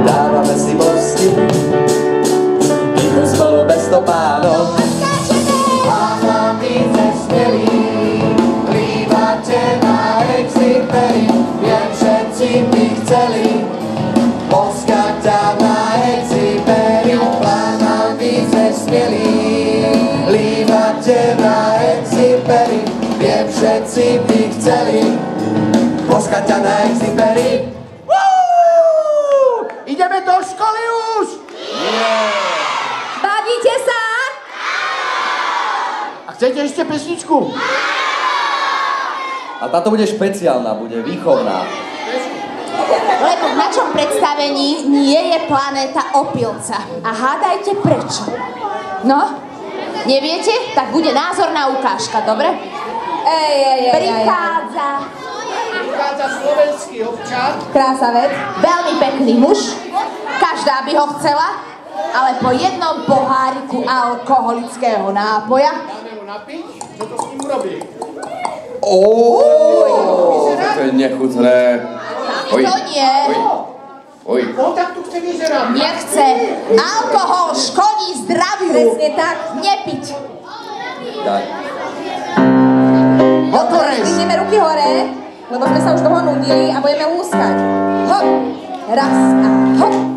Dávame si mosty, idú spolu bez stopánok. A chlapíce smelí, plývate na Exiperi, viem všetci by chceli poskať ťa na Exiperi. Chlapíce smelí, plývate na Exiperi, viem všetci by chceli poskať ťa na Exiperi. Ideme do školy už! Bavíte sa? A chcete ešte pesničku? A táto bude špeciálna, bude výchovná. Lebo na čom predstavení nie je planéta Opilca. A hádajte prečo. No, neviete? Tak bude názorná ukážka, dobre? Prichádza slovenský občan. krásavec, veľmi pekný muž. Každá by ho chcela, ale po jednom poháriku alkoholického nápoja. Dáme ho napiť, čo to s ním urobí? To je nechutné. To nie. Oj. No tak tu chce vyzerať. Nechce. Alkohol škodí zdraviu. Presne tak. Nepiť. Daj. Hotorej. Zdvihneme ruky hore, lebo sme sa už dlho nudili a budeme lúskať. Hop. Raz a hop.